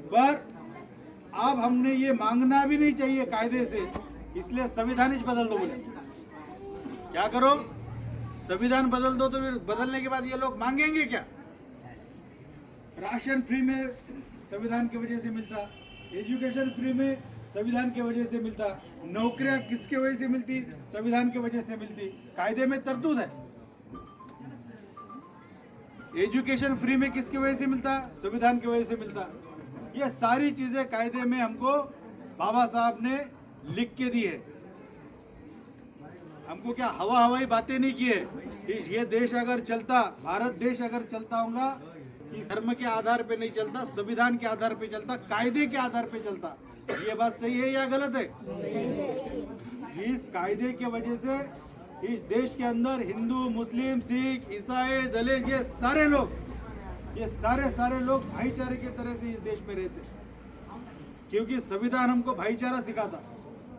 पर अब हमने ये मांगना भी नहीं चाहिए कायदे से, इसलिए संविधान ही बदल दो बोले। क्या करो, संविधान बदल दो तो फिर बदलने के बाद ये लोग मांगेंगे क्या? राशन फ्री में संविधान की वजह से मिलता, एजुकेशन फ्री में संविधान की वजह से मिलता, नौकरियां किसके वजह से मिलती? संविधान की वजह से मिलती। कायदे में तरतूद है। एजुकेशन फ्री में किसकी वजह से मिलता? संविधान की वजह से मिलता। ये सारी चीजें कायदे में हमको बाबा साहब ने लिख के दी है। हमको क्या हवाई बातें नहीं की है। ये देश अगर चलता, भारत देश अगर चलता होगा, इस धर्म के आधार पे नहीं चलता, संविधान के आधार पे चलता, कायदे के आधार पे चलता। ये बात सही है या गलत है? इस कायदे के वजह से इस देश के अंदर हिंदू, मुस्लिम, सिख, ईसाई, दलित, ये सारे लोग भाईचारे की तरह से इस देश में रहते, क्योंकि संविधान हमको भाईचारा सिखाता,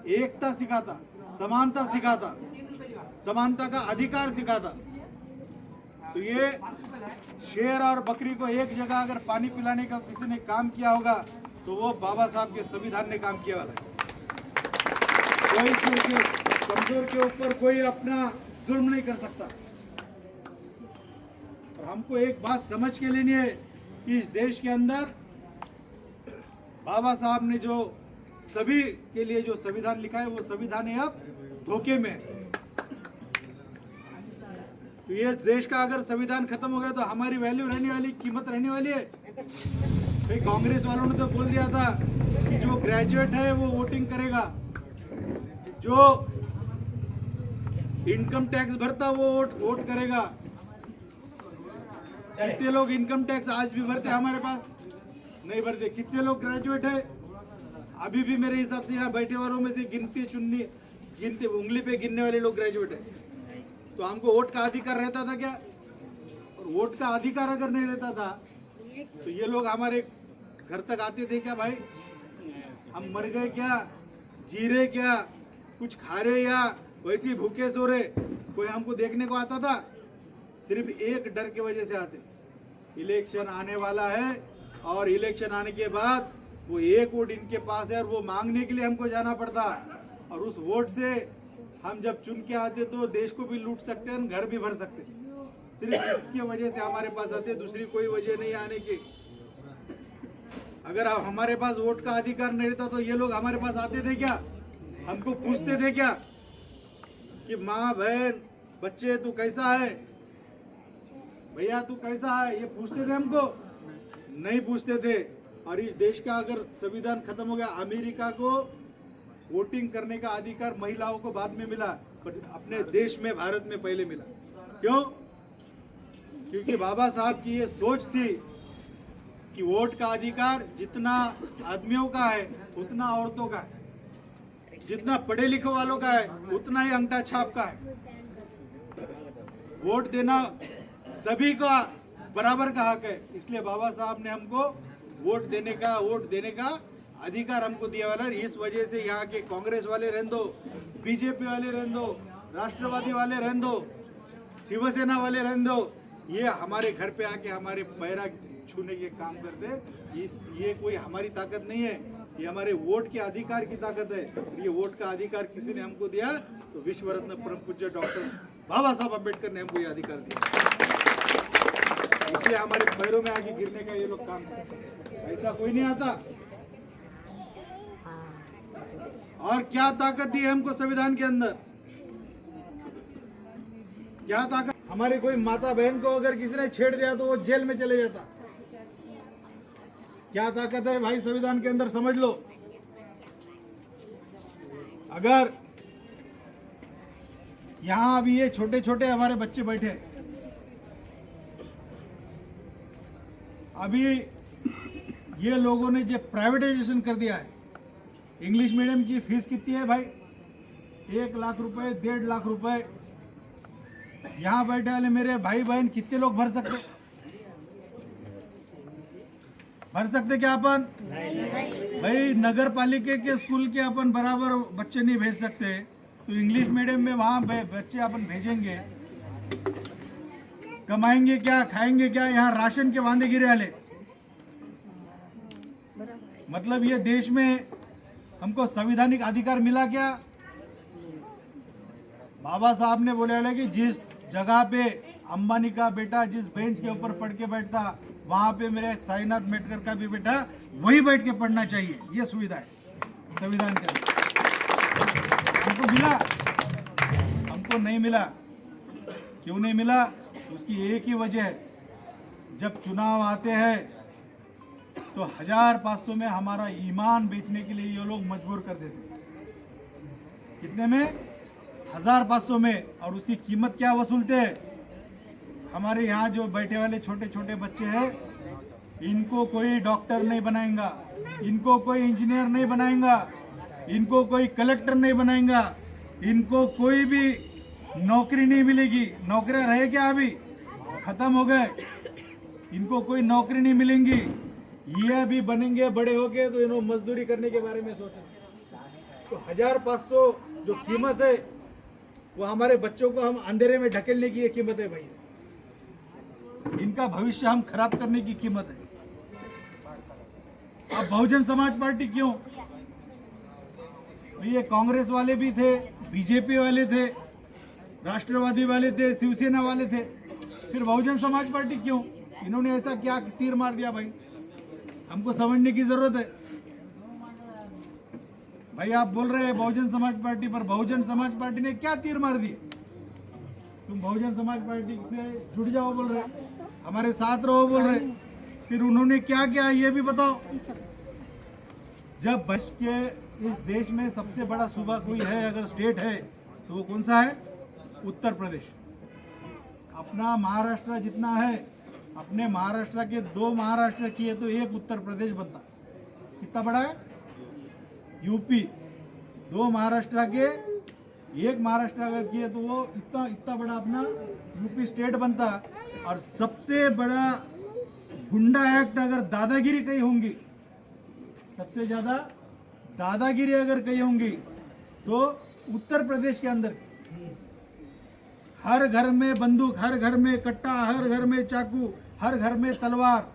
एकता सिखाता, समानता सिखाता, समानता का अधिकार सिखाता। तो ये शेर और बकरी को एक जगह अगर पानी पिलाने का किसी ने काम किया होगा तो वो बाबा साहब के संविधान ने काम किया वाला है। कोई कमजोर के ऊपर कोई अपना जुल्म नहीं कर सकता। और हमको एक बात समझ के लेनी है कि इस देश के अंदर बाबा साहब ने जो सभी के लिए जो संविधान लिखा है, वो संविधान अब धोखे में है। तो ये देश का अगर संविधान खत्म हो गया तो हमारी वैल्यू रहने वाली, कीमत रहने वाली है। भाई कांग्रेस वालों ने तो बोल दिया था कि जो ग्रेजुएट है वो वोटिंग करेगा, जो इनकम टैक्स भरता वो वोट करेगा। कितने लोग इनकम टैक्स आज भी भरते? हमारे पास नहीं भरते। कितने लोग ग्रेजुएट है? अभी भी मेरे हिसाब से यहाँ बैठे वालों में से गिनते उंगली पे गिनने वाले लोग ग्रेजुएट है। तो हमको वोट का अधिकार रहता था क्या? और वोट का अधिकार अगर नहीं रहता था तो ये लोग हमारे घर तक आते थे क्या? भाई हम मर गए क्या, जी रहे क्या, कुछ खा रहे या वैसे ही भूखे सो रहे, कोई हमको देखने को आता था? सिर्फ एक डर की वजह से आते, इलेक्शन आने वाला है और इलेक्शन आने के बाद वो एक वोट इनके पास है और वो मांगने के लिए हमको जाना पड़ता। और उस वोट से हम जब चुन के आते तो देश को भी लूट सकते हैं, घर भी भर सकते हैं। सिर्फ इसकी वजह से हमारे पास आते, दूसरी कोई वजह नहीं आने की। अगर हमारे पास वोट का अधिकार नहीं रहता तो ये लोग हमारे पास आते थे क्या? हमको पूछते थे क्या कि माँ, बहन, बच्चे तू कैसा है, भैया तू कैसा है? ये पूछते थे हमको? नहीं पूछते थे। और इस देश का अगर संविधान खत्म हो गया, अमेरिका को वोटिंग करने का अधिकार महिलाओं को बाद में मिला, पर अपने देश में, भारत में पहले मिला। क्यों? क्योंकि बाबा साहब की ये सोच थी कि वोट का अधिकार जितना आदमियों का है उतना औरतों का है, जितना पढ़े लिखे वालों का है उतना ही अंगूठा छाप का है। वोट देना सभी का बराबर का हक है। इसलिए बाबा साहब ने हमको वोट देने का अधिकार हमको दिया वाला। इस वजह से यहाँ के कांग्रेस वाले रहने दो, बीजेपी वाले रहने दो, राष्ट्रवादी वाले रहने दो, शिवसेना वाले रहने दो, ये हमारे घर पे आके हमारे पैरा छूने के काम करते। ये कोई हमारी ताकत नहीं है, ये हमारे वोट के अधिकार की ताकत है। ये वोट का अधिकार किसी ने हमको दिया तो विश्व रत्न परम पूज्य डॉक्टर बाबा साहब अम्बेडकर ने हमको ये अधिकार दिया। इसलिए हमारे पैरों में आके गिरने का ये लोग काम करते, ऐसा कोई नहीं आता। और क्या ताकत दी है हमको संविधान के अंदर? क्या ताकत? हमारी कोई माता बहन को अगर किसी ने छेड़ दिया तो वो जेल में चले जाता। क्या ताकत है भाई संविधान के अंदर, समझ लो। अगर यहाँ अभी ये छोटे छोटे हमारे बच्चे बैठे, अभी ये लोगों ने जो प्राइवेटाइजेशन कर दिया है, इंग्लिश मीडियम की फीस कितनी है भाई? 1 लाख रुपए, 1.5 लाख रुपए। यहाँ बैठे वाले मेरे भाई बहन कितने लोग भर सकते? भर सकते क्या अपन? भाई नगर पालिका के स्कूल के अपन बराबर बच्चे नहीं भेज सकते, तो इंग्लिश मीडियम में वहाँ बच्चे अपन भेजेंगे, कमाएंगे क्या, खाएंगे क्या? यहाँ राशन के वांदे गिरे वाले। मतलब ये देश में हमको संवैधानिक अधिकार मिला क्या? बाबा साहब ने बोला कि जिस जगह पे अंबानी का बेटा जिस बेंच के ऊपर पढ़ के बैठता, वहां पे मेरे साईनाथ मेटकर का भी बेटा वही बैठ के पढ़ना चाहिए। ये सुविधा है संविधान के अंदर। हमको मिला? हमको नहीं मिला। क्यों नहीं मिला? उसकी एक ही वजह है, जब चुनाव आते हैं तो 1500 में हमारा ईमान बेचने के लिए ये लोग मजबूर कर देते। कितने में? 1500 में। और उसकी कीमत क्या वसूलते हैं? हमारे यहाँ जो बैठे वाले छोटे छोटे बच्चे हैं, इनको कोई डॉक्टर नहीं बनाएगा, इनको कोई इंजीनियर नहीं बनाएगा, इनको कोई कलेक्टर नहीं बनाएगा, इनको कोई भी नौकरी नहीं मिलेगी। नौकरियां रहे क्या? अभी खत्म हो गए। इनको कोई नौकरी नहीं मिलेंगी। ये अभी बनेंगे बड़े हो गए तो इन्होंने मजदूरी करने के बारे में सोचें। तो 1500 जो कीमत है वो हमारे बच्चों को हम अंधेरे में ढकेलने की ये कीमत है भाई। इनका भविष्य हम खराब करने की कीमत है। अब बहुजन समाज पार्टी क्यों? ये कांग्रेस वाले भी थे, बीजेपी वाले थे, राष्ट्रवादी वाले थे, शिवसेना वाले थे, फिर बहुजन समाज पार्टी क्यों? इन्होंने ऐसा क्या तीर मार दिया भाई? हमको समझने की जरूरत है भाई। आप बोल रहे हैं बहुजन समाज पार्टी पर, बहुजन समाज पार्टी ने क्या तीर मार दिए? तुम बहुजन समाज पार्टी से जुड़ जाओ बोल रहे, हमारे साथ रहो बोल रहे, फिर उन्होंने क्या किया ये भी बताओ। जब बच के इस देश में सबसे बड़ा सूबा कोई है, अगर स्टेट है तो वो कौन सा है? उत्तर प्रदेश। अपना महाराष्ट्र जितना है, अपने महाराष्ट्र के 2 महाराष्ट्र किए तो एक उत्तर प्रदेश बनता। कितना बड़ा है? यूपी 2 महाराष्ट्र के एक महाराष्ट्र अगर किए तो वो इतना बड़ा अपना यूपी स्टेट बनता। और सबसे बड़ा गुंडा एक्ट अगर दादागिरी कहीं होंगी, सबसे ज्यादा दादागिरी अगर कहीं होंगी तो उत्तर प्रदेश के अंदर। हर घर में बंदूक, हर घर में कट्टा, हर घर में चाकू, हर घर में तलवार।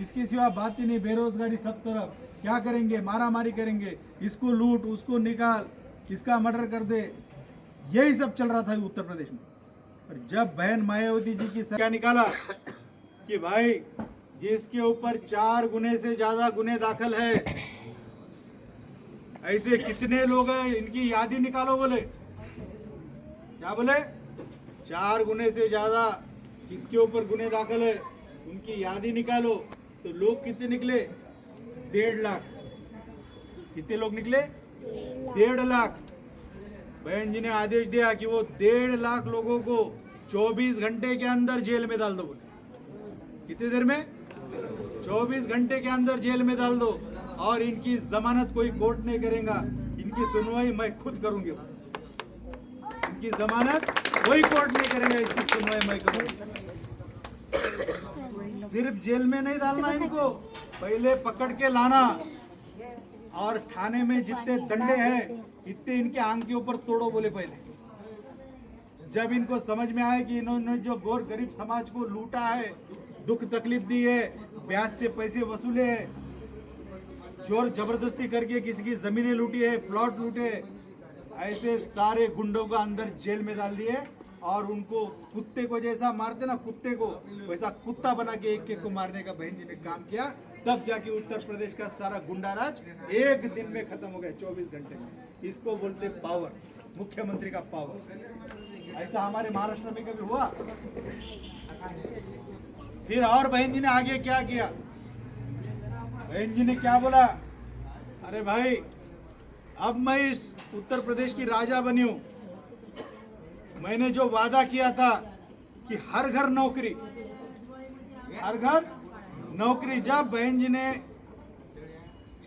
इसके सिवा बात ही नहीं। बेरोजगारी सब तरफ। क्या करेंगे? मारा मारी करेंगे, इसको लूट, उसको निकाल, इसका मर्डर कर दे। यही सब चल रहा था उत्तर प्रदेश में। और जब बहन मायावती जी की क्या निकाला कि भाई जिसके ऊपर 4 गुने से ज्यादा गुने दाखिल है, ऐसे कितने लोग हैं, इनकी यादी निकालो बोले। क्या बोले? 4 गुने से ज्यादा किसके ऊपर गुने दाखिल है उनकी यादी निकालो। तो लोग कितने निकले? 1.5 लाख। कितने लोग निकले? 1.5 लाख। बहन जी ने आदेश दिया कि वो 1.5 लाख लोगों को 24 घंटे के अंदर जेल में डाल दो बोले। कितनी देर में? 24 घंटे के अंदर जेल में डाल दो। और इनकी जमानत कोई कोर्ट नहीं करेगा, इनकी सुनवाई मैं खुद करूंगी। इनकी जमानत कोई कोर्ट नहीं करेगा, इसकी सुनवाई मैं करूंगी। सिर्फ जेल में नहीं डालना इनको, पहले पकड़ के लाना और थाने में जितने डंडे हैं इतने इनके आंख के ऊपर तोड़ो बोले। पहले जब इनको समझ में आए कि इन्होंने जो गौर गरीब समाज को लूटा है, दुख तकलीफ दी है, ब्याज से पैसे वसूले हैं, जोर जबरदस्ती करके किसी की जमीनें लूटी है, प्लॉट लूटे, ऐसे सारे गुंडों को अंदर जेल में डाल दिए। और उनको कुत्ते को जैसा मारते ना, कुत्ते को वैसा कुत्ता बना के एक को मारने का बहन जी ने काम किया। तब जाके उत्तर प्रदेश का सारा गुंडा राज एक दिन में खत्म हो गया, 24 घंटे में। इसको बोलते पावर, मुख्यमंत्री का पावर। ऐसा हमारे महाराष्ट्र में कभी हुआ? फिर और बहन जी ने आगे क्या किया? बहन जी ने क्या बोला? अरे भाई अब मैं इस उत्तर प्रदेश की राजा बनी हूं, मैंने जो वादा किया था कि हर घर नौकरी, हर घर नौकरी। जब बहन जी ने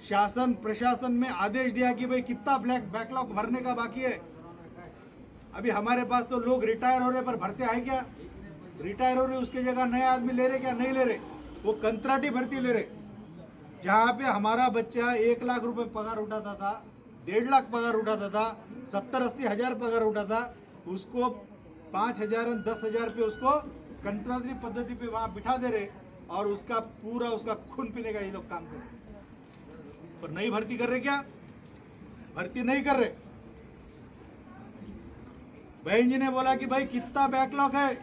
शासन प्रशासन में आदेश दिया कि भाई कितना बैकलॉग भरने का बाकी है, अभी हमारे पास तो लोग रिटायर हो रहे पर भरते हैं क्या? रिटायर हो रहे उसके जगह नए आदमी ले रहे क्या? नहीं ले रहे, वो कंत्राटी भर्ती ले रहे। जहाँ पे हमारा बच्चा 1 लाख रुपए पगार उठाता था, 1.5 लाख पगार उठाता था, 70-80 हजार पगार उठाता था, उसको 5,000 और 10,000 पे उसको कंत्राटी पद्धति पे वहाँ बिठा दे रहे और उसका पूरा उसका खून पीने का ये लोग काम कर रहे। पर नहीं भर्ती कर रहे क्या? भर्ती नहीं कर रहे। बहन जी ने बोला कि भाई कितना बैकलॉग है,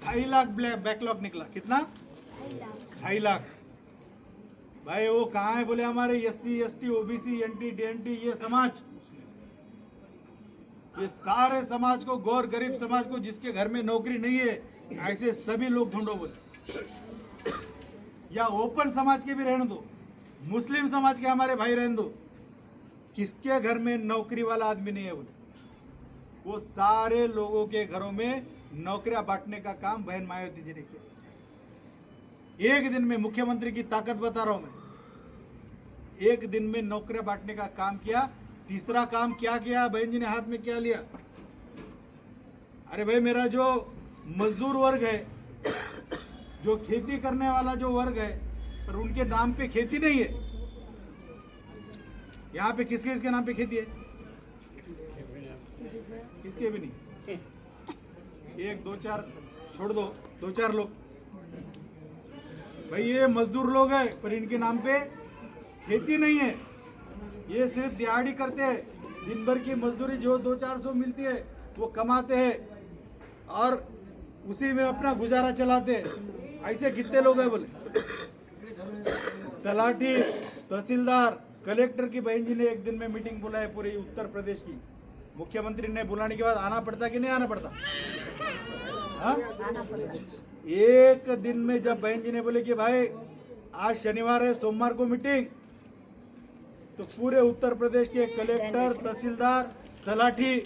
2.5 लाख बैकलॉग निकला। कितना? 2.5 लाख। भाई वो कहाँ है? बोले हमारे SC ST OBC NT DNT ये समाज, ये सारे समाज को, गौर गरीब समाज को, जिसके घर में नौकरी नहीं है, ऐसे सभी लोग ढूंढो बोले। या ओपन समाज के भी रहने दो, मुस्लिम समाज के हमारे भाई रहने दो, किसके घर में नौकरी वाला आदमी नहीं है बोले, वो सारे लोगों के घरों में नौकरियां बांटने का काम बहन मायावती जी ने किया। एक दिन में, मुख्यमंत्री की ताकत बता रहा हूं मैं, एक दिन में नौकरियां बांटने का काम किया। तीसरा काम क्या किया बहन जी ने? हाथ में क्या लिया? अरे भाई मेरा जो मजदूर वर्ग है, जो खेती करने वाला जो वर्ग है, पर उनके नाम पे खेती नहीं है। यहाँ पे किसके किसके नाम पे खेती है? किसके भी नहीं। एक दो चार छोड़ दो, 2-4 लोग। भाई ये मजदूर लोग हैं, पर इनके नाम पे खेती नहीं है। ये सिर्फ दिहाड़ी करते हैं, दिन भर की मजदूरी जो 200-400 मिलती है वो कमाते हैं और उसी में अपना गुजारा चलाते हैं। ऐसे कितने लोग हैं बोले? तलाठी, तहसीलदार, कलेक्टर की बहन जी ने एक दिन में मीटिंग बुलाई पूरे उत्तर प्रदेश की। मुख्यमंत्री ने बुलाने के बाद आना पड़ता कि नहीं आना पड़ता? हाँ? एक दिन में जब बहन जी ने बोले कि भाई आज शनिवार है, सोमवार को मीटिंग, तो पूरे उत्तर प्रदेश के कलेक्टर, तहसीलदार, तलाठी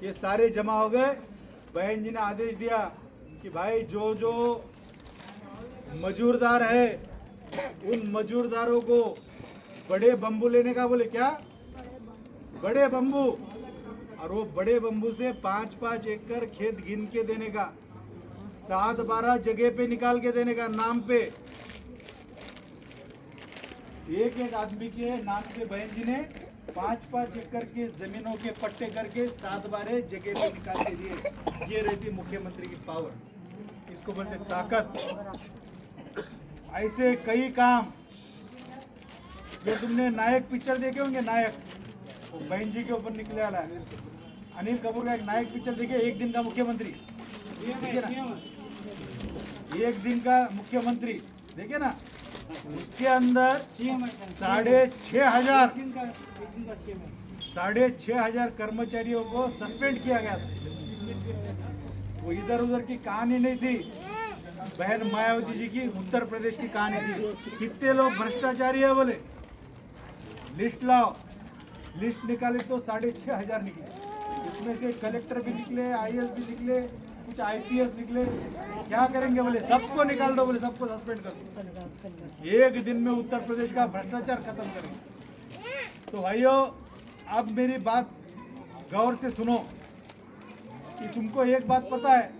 ये सारे जमा हो गए। बहन जी ने आदेश दिया कि भाई जो जो मजूरदार है उन मजूरदारों को बड़े बम्बू लेने का। बोले क्या? बड़े बम्बू। और वो बड़े बम्बू से 5-5 एकड़ खेत गिन के देने का, 7-12 जगह पे निकाल के देने का, नाम पे, एक आदमी के नाम पे बहन जी ने 5-5 एकड़ के जमीनों के पट्टे करके 7-12 जगह पे निकाल के दिए। ये रहती मुख्यमंत्री की पावर, इसको बोलते ताकत। ऐसे कई काम जो तुमने नायक पिक्चर देखे होंगे, नायक, वो बहन जी के ऊपर निकले वाला है। अनिल कपूर का एक नायक पिक्चर देखे, एक दिन का मुख्यमंत्री, देखे ना? एक दिन का मुख्यमंत्री देखे ना? उसके अंदर 6,500 कर्मचारियों को सस्पेंड किया गया था। वो इधर उधर की कहानी नहीं थी, बहन मायावती जी की उत्तर प्रदेश की कहानी थी। कितने लोग भ्रष्टाचारी है बोले? लिस्ट लाओ। लिस्ट निकाले तो 6,500 निकले। उसमें से कलेक्टर भी निकले, IAS भी निकले, कुछ IPS निकले। क्या करेंगे बोले? सबको निकाल दो बोले, सबको सस्पेंड कर दो। एक दिन में उत्तर प्रदेश का भ्रष्टाचार खत्म करेंगे। तो भाइयों, अब मेरी बात गौर से सुनो कि तुमको एक बात पता है,